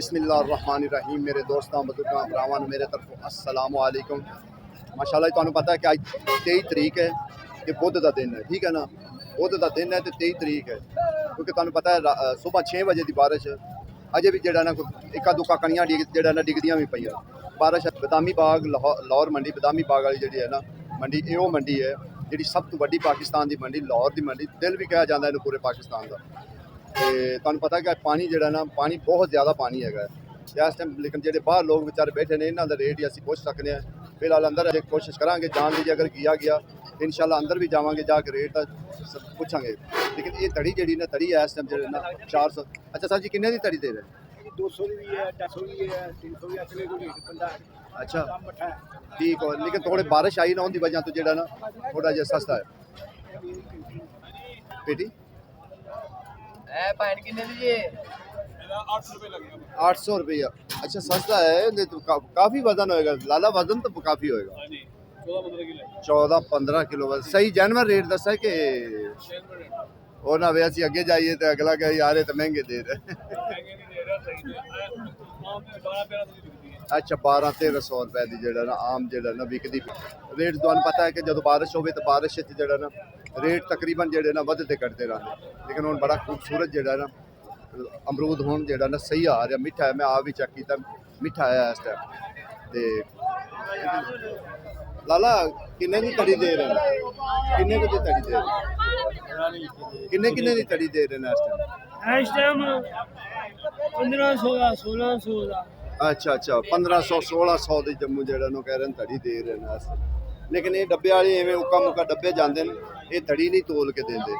बिस्मिल्लाहिर्रहमानिर्रहीम। मेरे दोस्तों बुजुर्गों भरावां मेरे तरफ अस्सलाम वालेकुम। माशाअल्लाह तुहानू पता है कि अज 23 तरीक है कि बुध का दिन है, ठीक है ना। बुध का दिन है तो 23 तरीक है, क्योंकि तुहानू पता है सुबह 6 बजे की बारिश अजे भी जड़ा ना इक्का दुक्का कणियां जड़ा ना डिगदियां भी पईयां बारिश। बदामी बाग लाहौर मंडी बदामी बाग वाली जी है ना मंडी, ये मंडी है जी सब तो वड्डी पाकिस्तान की मंडी, लाहौर की मंडी दिल भी कहा जाता है पूरे पाकिस्तान का। तो तुहानू पता है कि पानी जड़ा ना पानी बहुत ज़्यादा पानी है इस टाइम, लेकिन जो बाहर लोग बेचारे बैठे ने इन्हों का रेट ही असीं पुछ सकते हैं। फिलहाल अंदर अजे कोशिश करांगे जान दी, अगर किया गया तो इंशाल्लाह अंदर भी जावांगे, जाके रेट पूछांगे। लेकिन ये तड़ी जी ना तड़ी है इस टाइम जो ना 400। अच्छा सर जी किन्ने की तड़ी दे रहे? 200 भी है, 250 भी है, 300 भी अपने को रेट बंदा है। अच्छा ठीक है, लेकिन थोड़ी बारिश आई ना उनकी वजह तो जो ना थोड़ा जहा सस्ता है। पेटी 800 रुपया। अच्छा सस्ता है तो काफ़ी वजन होएगा लाला, वजन तो काफ़ी होएगा 14-15 किलो। सही जानवर रेट दसा कि वो ना वे असी अगे जाइए तो अगला कहे यार ये तो महंगे दे रहे। अच्छा 1200-1300 रुपए की जड़ा ना आम जड़ा ना बिकती रेट। तुहानू पता है कि जो बारिश हो तो बारिश जड़ा ना रेट तकरीबन जड़े ना वधते घटते रहते। लेकिन हुण बड़ा खूबसूरत जड़ा ना अमरूद हुण जड़ा ना सही आ रहा, मिठा है। मैं आप भी चेक किया मिठा है इस टाइम। ते लाला किन्ने की तड़ी दे रहे हैं? किन्ने की तड़ी दे रहे? किन्ने की तड़ी दे रहे हैं इस टाइम? 1500-1600 का। अच्छा 1500-1600 की जम्मू जड़ा नो कह रहे हैं तड़ी दे रहे हैं। लेकिन ये डब्बे वाले इवें उक्का मुक्का डब्बे जाते हैं, ये तड़ी नहीं तोल के देंगे।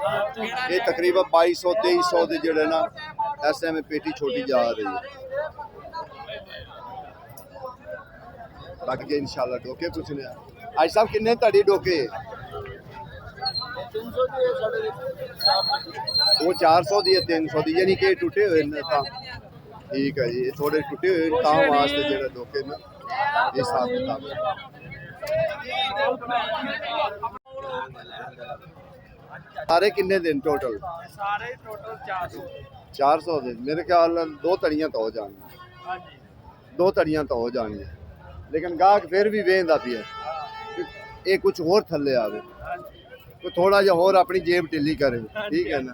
ये तकरीबन 2200-2300 के जड़े ना इस टाइम पेटी छोटी जा रही है। बाकी इंशाल्लाह डोके पूछने आज साहब किन्ने तड़ी डोके? वो 400 दी है, 300 दी, यानी कि टूटे हुए ठीक है जी। थोड़े टूटे हुए वास्ते जो डोके ना हिसाब किताब सारे किन्ने दिन टोटल? सारे टोटल 400 दिन। मेरे ख्याल 2 तड़ियां तो हो जाएंगी, 2 तड़ियां तो हो जाएंगी। लेकिन गाहक फिर भी वेंदा पिया ये कुछ होर थल्ले आवे, कोई थोड़ा जिहा होर अपनी जेब ढिली करे, ठीक है ना।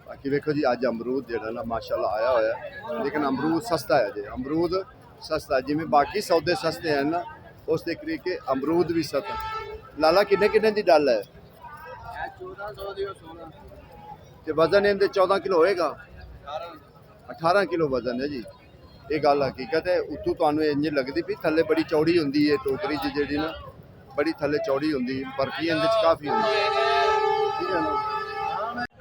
बाकी देखो जी अज अमरूद जो ना माशाल्लाह आया होया, लेकिन अमरूद सस्ता है जी। अमरूद सस्ता जिमें बाकी सौदे सस्ते हैं ना उस तरीके अमरूद भी सस्ता। लाला किन्ने किन्ने दी डल है? 1400 दी 16। ते वजन इनके 14 किलो होएगा? 18 किलो वजन है जी। ये गल हकीकत है। उतों तुहानू इंज लगती भी थल्ले बड़ी चौड़ी होंदी है टोकरी जी ना, बड़ी थल्ले चौड़ी होंदी, बर्फी इहदे च काफ़ी होंदी, ठीक है ना।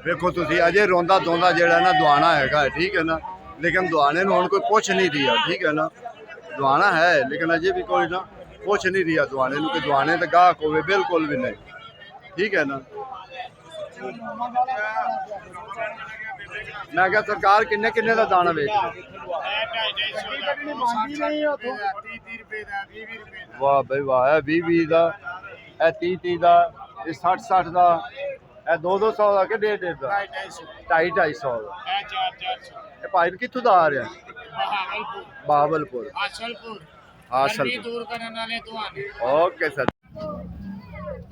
देखो तुसी अजे रोंदा धोंदा जड़ा ना दुआना है, ठीक है ना। लेकिन दुआने हुण कोई पुछ नहीं रहा, ठीक है ना। दुआना है लेकिन अजे भी कोई ना पुछ नहीं रहा दुआने कि दुआने तो गाहक होवे, बिल्कुल भी नहीं, ठीक है ना। मैं क्या सरकार किन्ने किन्ने का दाना बेच रही? वाह भाई वाह, है 20-20 का, है 30-30 का, 60-60 का, है 200-200 का कि 150 का, 250-250 का। भाई कित्थों दा आ रहा? बहावलपुर। ओके सर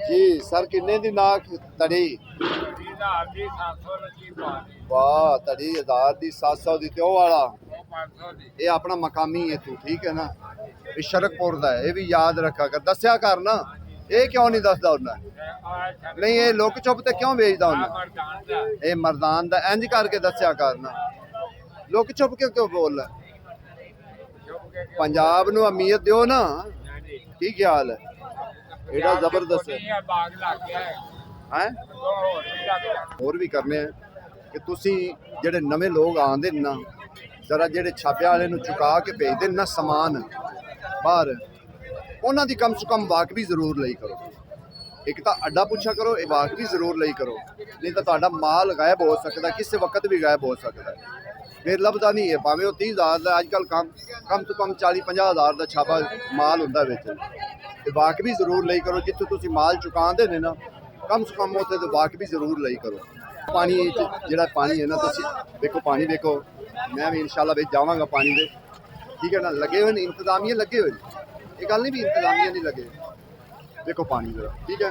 जी। सर किन्ने दी नाक तड़ी? वाह तड़ी 1000 दी, 700 दी। त्यो वाला ये अपना मकामी है तू, ठीक है ना। ये शरकपुर दा है, ये भी याद रखा कर, दस्या कर ना। ये क्यों नहीं दसदा उन्हें? नहीं ये लुक छुप ते क्यों बेचदा उन्हें? ये मरदान दा इंज करके दस्या करना, लुक छुप के क्यों बोल रहा? पंजाब नू अमीयत दियो ना, की ख्याल है? एडा जबरदस्त है। और भी करने हैं कि तुसी जेडे नवे लोग आंदे ना जरा जेडे छापे वाले नू चुका के भेजते ना समान बाहर, उन्हां दी कम से कम वाकफी जरूर लई करो। एक तो अड्डा पूछा करो, एक वाकफी जरूर लई करो, नहीं तो तुहाडा माल गायब हो सकता है, किसी वक्त भी गायब हो सकता है, फिर लभदा नहीं है। भावें वो 30,000 का अजकल कम तो कम 40-50 हज़ार का छापा माल होंदा विच। ते वाकफी जरूर लई करो, जिथे तुसी माल चुकांदे ने ना कम से कम उत्थे तो वाकफी जरूर लई करो। ਪਾਣੀ ਜਿਹੜਾ ਪਾਣੀ ਹੈ ਨਾ, ਤੁਸੀਂ ਵੇਖੋ ਪਾਣੀ ਵੇਖੋ, ਮੈਂ ਵੀ ਇਨਸ਼ਾਅੱਲਾ ਵਿੱਚ ਜਾਵਾਂਗਾ ਪਾਣੀ ਦੇ, ਠੀਕ ਹੈ ਨਾ। ਲੱਗੇ ਹੋਏ ਨੇ ਇੰਤਜ਼ਾਮੀਏ, ਲੱਗੇ ਹੋਏ ਨੇ, ਇਹ ਗੱਲ ਨਹੀਂ ਵੀ ਇੰਤਜ਼ਾਮੀਏ ਨਹੀਂ ਲੱਗੇ। ਦੇਖੋ ਪਾਣੀ ਜਰਾ, ਠੀਕ ਹੈ,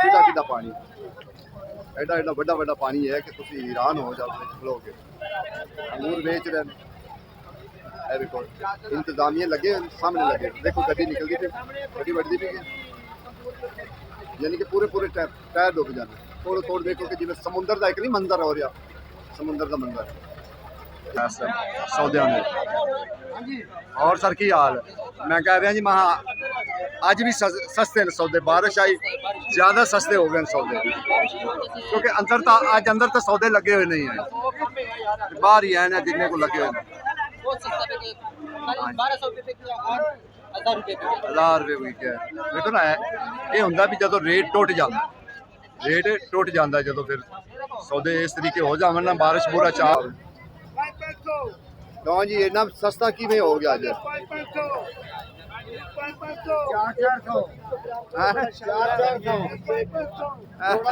ਕਿੱਡਾ ਕਿੱਡਾ ਪਾਣੀ, ਐਡਾ ਐਡਾ ਵੱਡਾ ਵੱਡਾ ਪਾਣੀ ਹੈ ਕਿ ਤੁਸੀਂ ਹੈਰਾਨ ਹੋ ਜਾਓਗੇ ਖਲੋ ਕੇ। ਅੰਗੂਰ ਵੇਚ ਰਹੇ ਨੇ, ਇਹ ਵੇਖੋ ਇੰਤਜ਼ਾਮੀਏ ਲੱਗੇ ਹੋਏ ਨੇ, ਸਾਹਮਣੇ ਲੱਗੇ। ਦੇਖੋ ਗੱਡੀ ਨਿਕਲਦੀ ਪਈ, ਗੱਡੀ ਵੱਢਦੀ ਪਈ ਹੈ, ਯਾਨੀ ਕਿ ਪੂਰੇ ਪੂਰੇ ਟਾਇਰ ਡੁੱਬ ਜਾਂਦੇ। ਥੋੜ੍ਹਾ ਥੋੜ੍ਹਾ ਦੇਖੋ ਕਿ ਜਿਵੇਂ ਸਮੁੰਦਰ ਦਾ ਇੱਕ ਨਹੀਂ ਮੰਜ਼ਰ ਹੋ ਰਿਹਾ, ਸਮੁੰਦਰ ਦਾ ਮੰਜ਼ਰ ਸੌਦਿਆਂ ਦੇ। और सर की हाल, मैं कह रहा जी महा अज भी सस्ते ने सौदे, बारिश आई ज़्यादा सस्ते हो गए सौदे, क्योंकि अंदर तो अज अंदर तो सौदे लगे हुए नहीं हैं, बाहर ही हैं जिन्ने को लगे हुए हैं। 1000 रुपये वीक है। देखो ना ये होंगे भी जो रेट टुट जाता, रेट टुट जाता जो फिर सौदे इस तरीके हो जाए ना, बारिश पूरा चाह। क्यों जी इतना सस्ता किवें हो गया अज?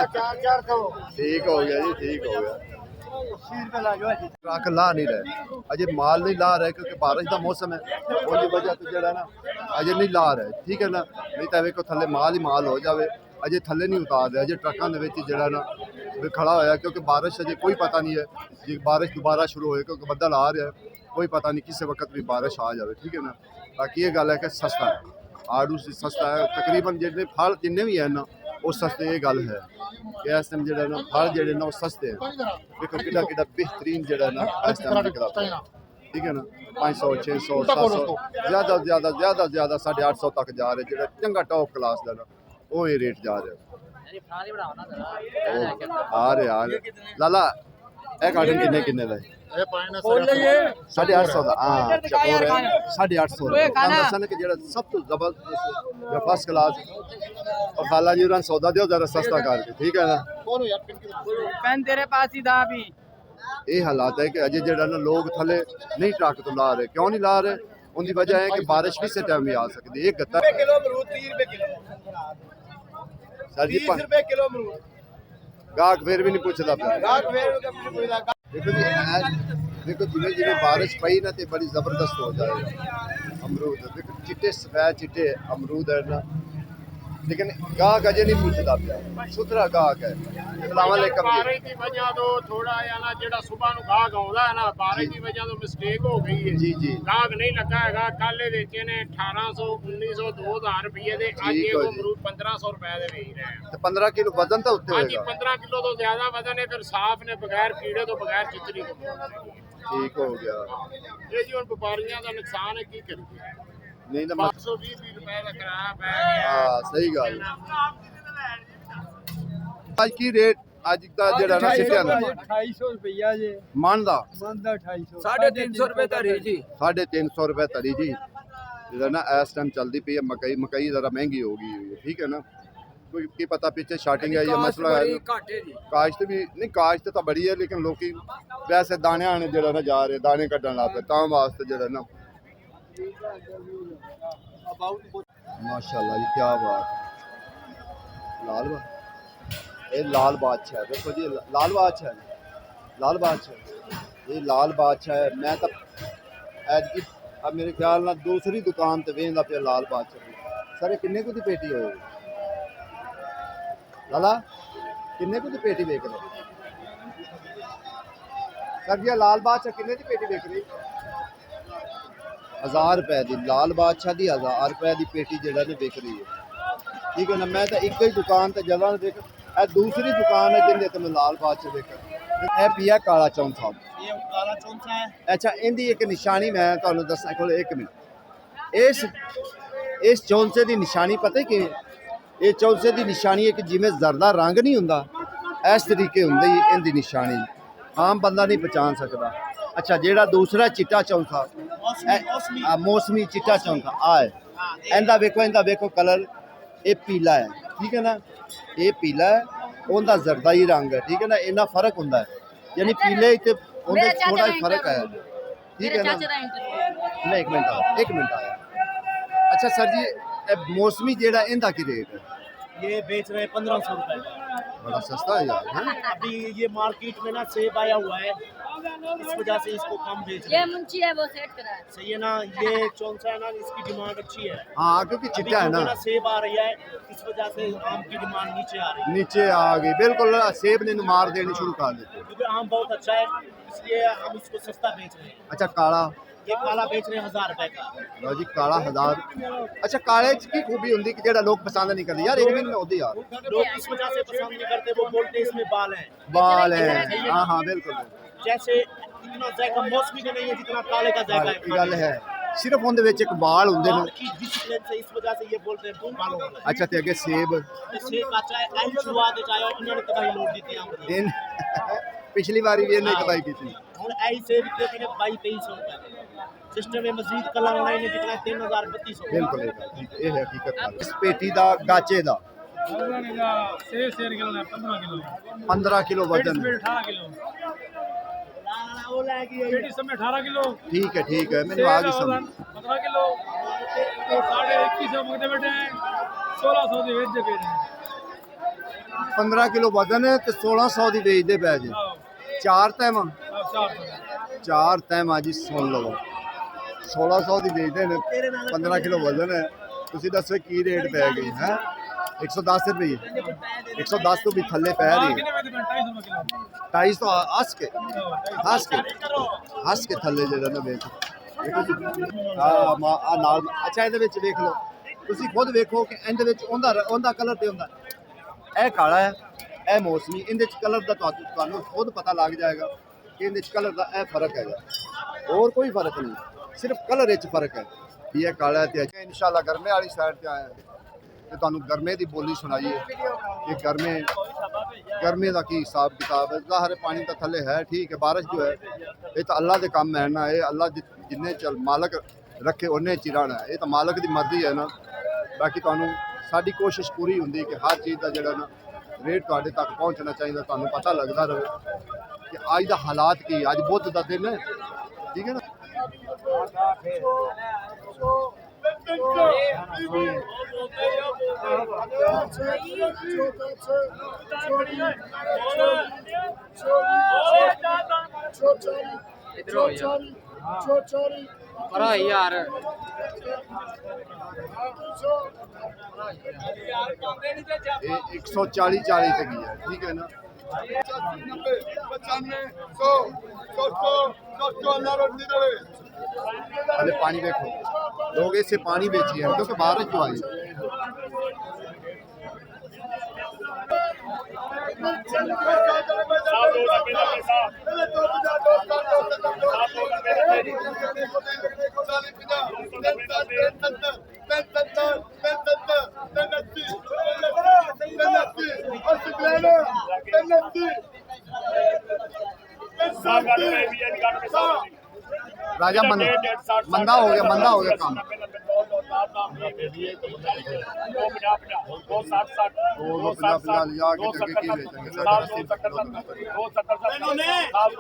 400 ठीक हो गया जी, ठीक हो गया। ट्रक ला नहीं रहे, अजे माल नहीं ला रहे क्योंकि बारिश का मौसम है, उसकी वजह तो जरा ना अजे नहीं ला रहे, ठीक है ना। नहीं तो वेखो थले माल ही माल हो जाए, अजे थले नहीं उतार रहे, अजे ट्रकों के जरा ना खड़ा होया, क्योंकि बारिश अजे कोई पता नहीं है जी बारिश दोबारा शुरू होए, क्योंकि बदल आ रहा है, कोई पता नहीं किसी वक्त भी बारिश आ जाए, ठीक है ना। बाकी ये गल है कि सस्ता है, आड़ू से सस्ता है तकरीबन, जितने फल जिन्ने भी हैं ना वो सस्ते। ये गल है कि इस टाइम जो ना फल जो ना वो सस्ते हैं। देखो कि बेहतरीन जो ना इस टाइम निकला, ठीक है ना। 500 600 700 ज़्यादा ज़्यादा ज़्यादा ज़्यादा 850 तक जा रहे, जो चंगा टॉप क्लास का ना वो ये रेट जा रहे आ रहे लाला। ਇਹ ਕਾਰਟਨ ਕਿੰਨੇ ਕਿੰਨੇ ਦਾ ਹੈ? ਇਹ 850 ਦਾ। ਹਾਂ 850 ਦਾ। ਦੱਸਣ ਕਿ ਜਿਹੜਾ ਸਭ ਤੋਂ ਜ਼ਬਰਦਸਤ ਜਾਂ ਫਸਟ ਕਲਾਸ और खाला जी उन्हें सौदा दियो जरा सस्ता करके, ठीक है ना। पेन तेरे पास ही था अभी। ये हालात है कि अजय जरा ना लोग थले नहीं ट्रक तो ला रहे, क्यों नहीं ला रहे? उनकी वजह है कि बारिश भी से टाइम भी आ सकती है। एक गत्ता किलो अमरूद 30 रुपए किलो, सर जी 30 रुपए किलो अमरूद, गाहक फिर भी नहीं पूछता पिया। देखो जी देखो जिमें जिमें बारिश पई ना तो बड़ी जबरदस्त हो जाएगा अमरूद। देखो चिट्टे सफेद चिट्टे अमरूद है ना, लेकिन गाहक अजय नहीं पूछता पिया, सुथरा गाहक है। अस्सलाम वालेकुम जी। बारिश की वजह तो थोड़ा है ना जेड़ा सुबह नु गाहक आउंदा है ना, बारिश की वजह तो मिस्टेक हो गई है जी जी। गाहक नहीं लगा है। कल बेचे ने 1800 1900 2000 रुपए दे, आज ठीक ये है जी। अमरूद 1500 रुपए दे बेच रहे हैं। तो 15 किलो वजन तो उत्ते हाँ जी होएगा। 15 किलो तो ज्यादा वजन है, फिर साफ ने बगैर कीड़े तो बगैर चितरी को। ठीक हो गया। ये जी उन व्यापारियों का नुकसान है, की करिए। नहीं तो 520 रुपए का किराया पै गया। हाँ सही गल। आज की रेट आज का जड़ा ना सिटिया ना 250 रुपया जी, मन दा मंदा 250 350 रुपए तरी जी। 350 रुपए तरी जी। जरा ना इस टाइम चलती पई है मकई, मकई जरा महंगी हो गई है, ठीक है ना। कोई की पता पीछे शार्टिंग है या मसला है। काश्त भी नहीं, काश्त तो बड़ी है, लेकिन लोग वैसे दाने आने जरा ना जा रहे, दाने कटन लग पे तां वास्ते जरा ना। माशाल्लाह जी क्या बात। लाल बात ये लाल बादशाह है, देखो जी लाल बादशाह है, लाल बादशाह ये लाल बादशाह है। मैं तो ऐतकी अब मेरे ख्याल ना दूसरी दुकान ते वेंदा पे लाल बादशाह सर किन्ने को दी पेटी होए लाला, किन्ने को दी पेटी बेच रहे सर जी? लाल बादशाह किन्ने दी पेटी बेच रही? 1000 रुपए की लाल बादशाह की 1000 रुपए की पेटी जरा ने बिक रही है, ठीक है ना। मैं तो एक ही दुकान ते जगह देख, दूसरी दुकान है जिंदे तो मैं लाल बादशाह देख। यह पिया काला चौंसा, ये काला चौंसा है। अच्छा इनकी एक निशानी मैं तुहानू दस्सां कोल, एक मिनट। इस चौंसे की निशानी पता कि ये चौंसे की निशानी एक जिमें जरदा रंग नहीं हुंदा, इस तरीके हुंदी इनकी निशानी, आम बंदा नहीं पहचान सकता। अच्छा जेड़ा दूसरा चिट्टा चौंसा मौसमी चिट्टा चौंसा आए, इनका वेखो कलर ये पीला है, ठीक है ना। ये पीला है, उनका जरदाई रंग है, ठीक है ना। इन्ना फर्क होंदा है, यानी पीले ते उनका थोड़ा फर्क है, ठीक है ना। नहीं एक मिनट आया। अच्छा सर जी मौसमी जेड़ा इनका की रेट है? ये बेच रहे हैं 1500 रुपए का। बड़ा सस्ता है यार, हैं? अभी ये मार्केट में ना सेब आया हुआ है, इस वजह से इसको कम बेच रहे ये हैं। मुंशी है वो सेट करा है। सही है ना, ये चौंसा है ना, इसकी डिमांड अच्छी है। हाँ क्योंकि अभी चिट्टा है क्योंकि ना, सेब आ रही है, इस वजह से आम की डिमांड नीचे आ रही है, नीचे आ गई बिल्कुल, सेब ने मार देनी शुरू कर देते। क्योंकि आम बहुत अच्छा है, इसलिए हम इसको सस्ता बेच रहे हैं। अच्छा काला, ये काला बेच रहे हैं 1000 रुपए का। लो जी काला 1000। अच्छा काले च की खूबी होंगी कि जेड़ा लोग पसंद नहीं करते यार, एक दिन में होती यार, लोग इस वजह से पसंद नहीं करते, वो बोलते इसमें बाल हैं। बाल है। हाँ हाँ बिल्कुल जैसे इतना जायका मौसमी का नहीं है जितना काले का जायका है। गल है, सिर्फ उनदे विच एक बाल होंदे ने। की डिसिप्लिन से इस वजह से ये बोलते हैं बालों वाला। अच्छा ते अगे सेब इससे का चाहे आई छुआ दे चाहे उन्होंने तबाही लोड दी थी आम दी। इन पिछली बारी भी इन्हें कमाई की थी। ਹੁਣ ਐਈ ਸੇ ਵਿਕਦੇ ਨੇ 2200 ਰੁਪਏ ਸਿਸਟਮ में मजीद कलर ऑनलाइन है जितना 3000 बिल्कुल ये है हकीकत गल। इस पेटी दा गाचे दा सेब शेर किलो है 15 किलो 15 किलो वजन। 18 किलो वो लाएगी पेटी सब में 18 किलो ठीक है मैंने आ गई समझ। 15 किलो तो 2150 मंगते बैठे हैं 1600 ਦੀ ਵੇਚ ਦੇ ਪਏ 15 किलो वजन है तो 1600 ਦੀ ਵੇਚਦੇ ਪੈ ਜੇ। ਚਾਰ ਤੈਮ ਚਾਰ ਤੈਮ ਆ ਜੀ, ਸੁਣ ਲਓ 1600 ਦੀ ਵੇਚਦੇ ਨੇ, 15 ਕਿਲੋ ਵਜ਼ਨ ਹੈ। ਤੁਸੀਂ ਦੱਸੋ ਕੀ ਰੇਟ ਪੈ ਗਈ ਹੈ? 110 ਰੁਪਏ 110 ਤੋਂ ਵੀ ਥੱਲੇ ਪੈ ਰਹੀ ਹੈ। 250 ਤੋਂ ਹੱਸ ਕੇ ਥੱਲੇ ਜਿਹੜਾ ਨਾ ਵੇਚ ਆ ਨਾਲ। ਅੱਛਾ ਇਹਦੇ ਵਿੱਚ ਵੇਖ ਲਓ, ਤੁਸੀਂ ਖੁਦ ਵੇਖੋ ਕਿ ਇਹਦੇ ਵਿੱਚ ਉਹਦਾ ਕਲਰ ਤੇ ਹੁੰਦਾ, ਇਹ ਕਾਲਾ ਹੈ ਇਹ ਮੌਸਮੀ, ਇਹਦੇ ਚ ਕਲਰ ਦਾ ਤੁਹਾਨੂੰ ਖੁਦ ਪਤਾ ਲੱਗ ਜਾਏਗਾ ਕਿ ਇਹਦੇ ਚ ਕਲਰ ਦਾ ਇਹ ਫਰਕ ਹੈਗਾ, ਹੋਰ ਕੋਈ ਫਰਕ ਨਹੀਂ, ਸਿਰਫ ਕਲਰ ਵਿੱਚ ਫਰਕ ਹੈ। ਇਹ ਕਾਲਾ ਤੇ ਇਨਸ਼ਾਅੱਲਾ ਗਰਮੇ ਵਾਲੀ ਸਾਈਡ ਤੇ ਆਇਆ ਤੇ ਤੁਹਾਨੂੰ ਗਰਮੇ ਦੀ ਬੋਲੀ ਸੁਣਾਈਏ ਕਿ ਗਰਮੇ ਦਾ ਕੀ ਹਿਸਾਬ ਕਿਤਾਬ ਹੈ। ਜ਼ਾਹਰ ਪਾਣੀ ਤਾਂ ਥੱਲੇ ਹੈ, ਠੀਕ ਹੈ, ਬਾਰਿਸ਼ ਜੋ ਹੈ ਇਹ ਤਾਂ ਅੱਲਾ ਦੇ ਕੰਮ ਹੈ ਨਾ, ਇਹ ਅੱਲਾ ਜਿੰਨੇ ਚਲ ਮਾਲਕ ਰੱਖੇ ਉਹਨੇ ਚਿਰਾਣਾ, ਇਹ ਤਾਂ ਮਾਲਕ ਦੀ ਮਰਜ਼ੀ ਹੈ ਨਾ। ਬਾਕੀ ਤੁਹਾਨੂੰ ਸਾਡੀ ਕੋਸ਼ਿਸ਼ ਪੂਰੀ ਹੁੰਦੀ ਕਿ ਹਰ ਚੀਜ਼ ਦਾ ਜਿਹੜਾ ਨਾ ਰੇਟ ਤੁਹਾਡੇ ਤੱਕ ਪਹੁੰਚਣਾ ਚਾਹੀਦਾ, ਤੁਹਾਨੂੰ ਪਤਾ ਲੱਗਦਾ ਰਹੇ ਕਿ ਅੱਜ ਦਾ ਹਾਲਾਤ ਕੀ, ਅੱਜ ਬੁੱਧ ਦਾ ਦਿਨ ਹੈ, ਠੀਕ ਹੈ ਨਾ। ਪਰ ਯਾਰ ਇਹ 140 ਤੇ ਗਈ ਹੈ, ਠੀਕ ਹੈ ਨਾ। 95 अरे पानी देखो, लोग इससे पानी बेची है क्योंकि बारिश जो आई। राजा मंदा हो गया काम।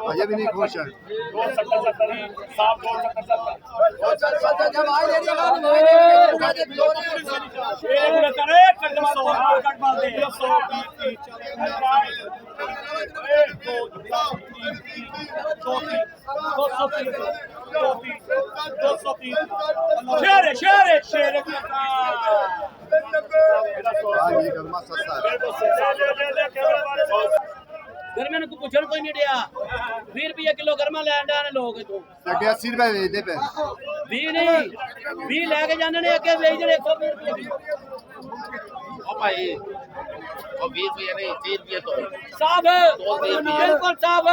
अजय भी नहीं खुश है। गर्मे को पूछण कोई नहीं दिया 20 रुपये किलो गर्मा लैंड आने लोग इथों 80 रुपए बेचते पे 20 नहीं 20 लेके जाने ने अगे बेच दे 120 रुपये ओ भाई ओ 20 रुपये नहीं 30 रुपये तो साहब बिल्कुल साहब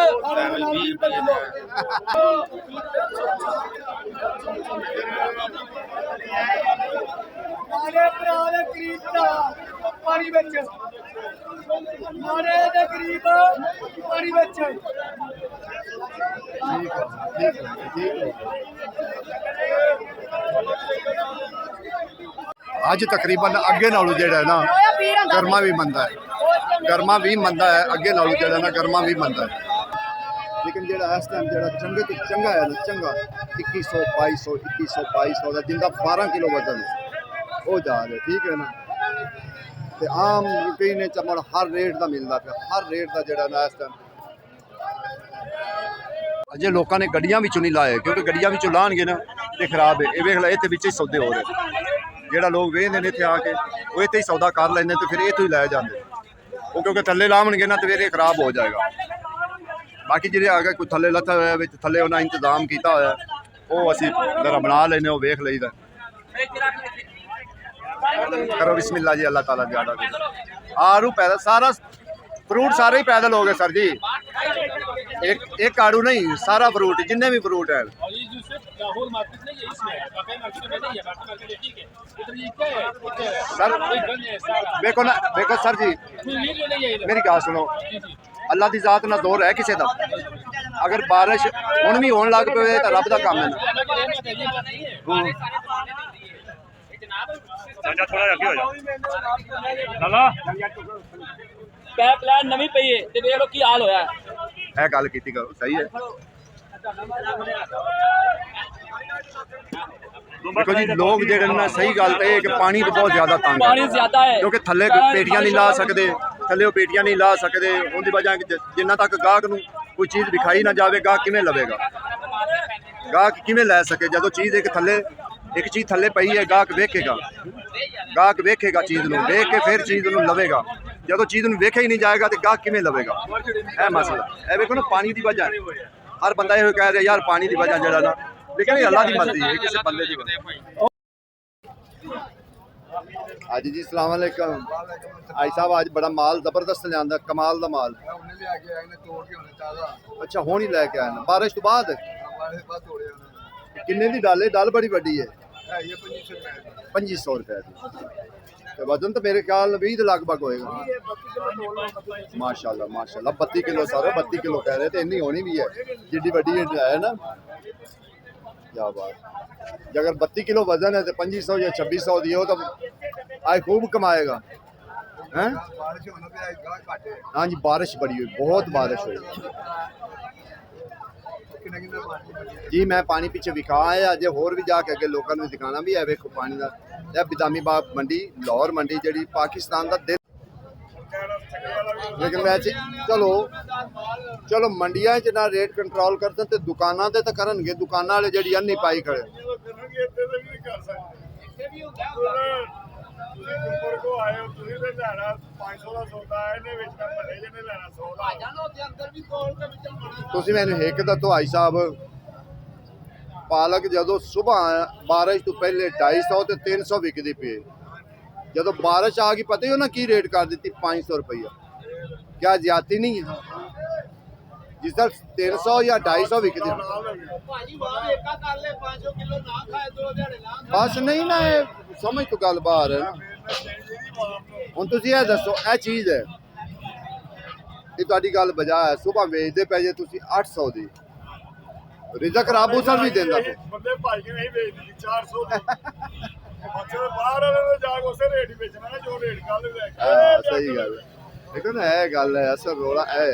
20 मारे भरा दे गरीब दा पानी बेच मारे दे गरीब पानी बेच ਅੱਜ ਤਕਰੀਬਨ ਅੱਗੇ ਨਾਲੋਂ ਜਿਹੜਾ ਹੈ ਨਾ ਗਰਮਾ ਵੀ ਮੰਦਾ ਹੈ, ਅੱਗੇ ਨਾਲੋਂ ਜਿਹੜਾ ਨਾ ਗਰਮਾ ਵੀ ਮੰਦਾ ਹੈ। ਲੇਕਿਨ ਜਿਹੜਾ ਇਸ ਟਾਈਮ ਜਿਹੜਾ ਚੰਗੇ ਤੋਂ ਚੰਗਾ ਹੈ ਨਾ, ਚੰਗਾ 2100 2200 ਦਾ ਜਿੰਦਾ 12 ਕਿਲੋ ਵਜ਼ਨ ਹੈ ਉਹ ਜਾ ਰਿਹਾ, ਠੀਕ ਹੈ ਨਾ। ਤੇ ਆਮ ਰੂਟੀਨ ਚਮੜ ਹਰ ਰੇਟ ਦਾ ਮਿਲਦਾ ਪਿਆ, ਹਰ ਰੇਟ ਦਾ ਜਿਹੜਾ ਨਾ ਇਸ ਟਾਈਮ ਅਜੇ ਲੋਕਾਂ ਨੇ ਗੱਡੀਆਂ ਵਿੱਚੋਂ ਨਹੀਂ ਲਾਏ, ਕਿਉਂਕਿ ਗੱਡੀਆਂ ਵਿੱਚੋਂ ਲਾਣਗੇ ਨਾ ਤੇ ਖਰਾਬ ਹੈ। ਇਹ ਵੇਖ ਲੈ ਇੱਥੇ ਵਿੱਚ ਹੀ ਸੌਦੇ ਹੋ ਰਹੇ, ਜਿਹੜਾ ਲੋਕ ਵੇਖਦੇ ਨੇ ਇੱਥੇ ਆ ਕੇ ਉਹ ਇੱਥੇ ਹੀ ਸੌਦਾ ਕਰ ਲੈਂਦੇ ਤੇ ਫਿਰ ਇੱਥੋਂ ਹੀ ਲੈ ਜਾਂਦੇ, ਉਹ ਕਿਉਂਕਿ ਥੱਲੇ ਲਾਵਣਗੇ ਨਾ ਤੇ ਫਿਰ ਇਹ ਖਰਾਬ ਹੋ ਜਾਏਗਾ। ਬਾਕੀ ਜਿਹੜੇ ਆ ਗਏ ਕੋਈ ਥੱਲੇ ਲੱਥਾ ਹੋਇਆ ਵਿੱਚ ਥੱਲੇ ਉਹਨਾਂ ਇੰਤਜ਼ਾਮ ਕੀਤਾ ਹੋਇਆ ਉਹ ਅਸੀਂ ਜ਼ਰਾ ਬਣਾ ਲੈਨੇ, ਉਹ ਵੇਖ ਲਈਦਾ। करो बिस्मिल्लाह जी, अल्लाह ताला ज़्यादा दे। आड़ू पैदल सारा फ्रूट सारे ही पैदल हो गए सर जी, एक आड़ू नहीं सारा फ्रूट जितने भी फ्रूट है। सर देखो ना, देखो सर जी मेरी गल सुनो, अल्लाह की जात ना जोर है किसी का, अगर बारिश हुण भी होने लग पे तो रब का काम है ना। थोड़ा ਅੱਗੇ ਹੋ ਜਾ ਲਾਲਾ ਪੈਪ ਲੈਣ ਨਵੀਂ ਪਈ ਏ ਤੇ ਵੇਖ ਲੋ ਕੀ ਹਾਲ ਹੋਇਆ। ਇਹ ਗੱਲ ਕੀਤੀ ਕਰੋ, ਸਹੀ ਹੈ। देखो जी लोग ਜਿਹੜੇ ਨਾ ਸਹੀ ਗੱਲ ਤੇ ਇਹ ਕਿ ਪਾਣੀ ਤੋਂ ਬਹੁਤ ਜ਼ਿਆਦਾ ਤੰਗ ਹੈ, ਪਾਣੀ ਜ਼ਿਆਦਾ ਹੈ ਕਿਉਂਕਿ ਥੱਲੇ ਪੇਟੀਆਂ ਨਹੀਂ ਲਾ ਸਕਦੇ, ਥੱਲੇ ਉਹ ਪੇਟੀਆਂ ਨਹੀਂ ਲਾ ਸਕਦੇ, ਉਹਦੀ ਵਜ੍ਹਾ ਜਿੰਨਾ ਤੱਕ ਗਾਹਕ ਨੂੰ ਕੋਈ ਚੀਜ਼ ਵਿਖਾਈ ਨਾ ਜਾਵੇ ਗਾਹਕ ਕਿਵੇਂ ਲਵੇਗਾ, ਗਾਹਕ ਕਿਵੇਂ ਲੈ ਸਕੇ। ਜਦੋਂ ਚੀਜ਼ ਇੱਕ ਚੀਜ਼ ਥੱਲੇ ਪਈ ਹੈ ਗਾਹਕ ਵੇਖੇਗਾ ਚੀਜ਼ ਨੂੰ, ਵੇਖ ਕੇ ਫਿਰ ਚੀਜ਼ ਨੂੰ ਲਵੇਗਾ। ਜਦੋਂ ਚੀਜ਼ ਨੂੰ ਵੇਖਿਆ ਹੀ ਨਹੀਂ ਜਾਏਗਾ ਤੇ ਗਾਹਕ ਕਿਵੇਂ ਲਵੇਗਾ, ਇਹ ਮਸਲਾ। ਇਹ ਵੇਖੋ ਨਾ ਪਾਣੀ ਦੀ ਵਜ੍ਹਾ, ਹਰ ਬੰਦਾ ਇਹੋ ਕਹਿ ਰਿਹਾ ਯਾਰ ਪਾਣੀ ਦੀ ਵਜ੍ਹਾ ਜਿਹੜਾ ਨਾ, ਲੇਕਿਨ ਇਹ ਅੱਲਾਹ ਦੀ ਮਰਜ਼ੀ ਹੈ, ਕਿਸੇ ਬੰਦੇ ਦੀ ਅੱਜ ਜੀ ਸਲਾਮ अलैकुम आई साहब, आज बड़ा माल जबरदस्त लिया, कमाल का माल। अच्छा हुण ही लैके आए ना, बारिश तो बाद किन्ने दी डाले? डाल बड़ी वड्डी है, 2500 रुपए की। वजन तो मेरे ख्याल 20 लगभग होएगा। माशाल्लाह माशाल्लाह 32 किलो सारे 32 किलो कह रहे थे, इन्नी होनी भी है जिड्डी वड्डी है ना, क्या बात। अगर 32 किलो वजन है तो 2500 या 2600 दिए हो तो आज खूब कमाएगा हैं। हाँ जी बारिश बड़ी हुई, बहुत बारिश हुई जी। मैं पानी पीछे विखा है अजे होर भी जाके अगे लोगों को दिखाना भी है। वेखो पानी का यह बिदामी बाग मंडी, लाहौर मंडी जी पाकिस्तान का दिल। लेकिन वैसे चलो मंडिया च ना रेट कंट्रोल करते तो दुकाना ते तो करनगे, दुकाना वाले जी अन्नी पाई खड़े। तुसीं मैनूं एक दा भाई साहब पालक जदों सुबह बारिश तो पहले 250 ते 300 विकदी पई, जदों बारिश आ गई पता ही उन्हें की रेट कर दी 500 रुपया। क्या ज्यादा नहीं है? जिस तरह 300 या 250 विकदी बस नहीं ना, समझ तो गल बाहर है ना। हुण तुसीं यह दसो यह चीज़ है ये तुहाडी गल बजा है, सुबह बेचते पे जे तुसीं 800 दी, रिजक रब उस भी देंदा पे ਬੰਦੇ ਭਾਈ ਕੇ ਨਹੀਂ ਵੇਚਦੀ 400 ਅੱਛਾ ਬਾਹਰ ਵਾਲੇ ਨੇ ਜਾ ਕੇ ਉਸੇ ਰੇਟ ਹੀ ਵੇਚਣਾ ਜੋ ਰੇਟ ਕੱਲ ਲੈ ਕੇ। सही गल है, देखो ना यह गल है, असल रोला है।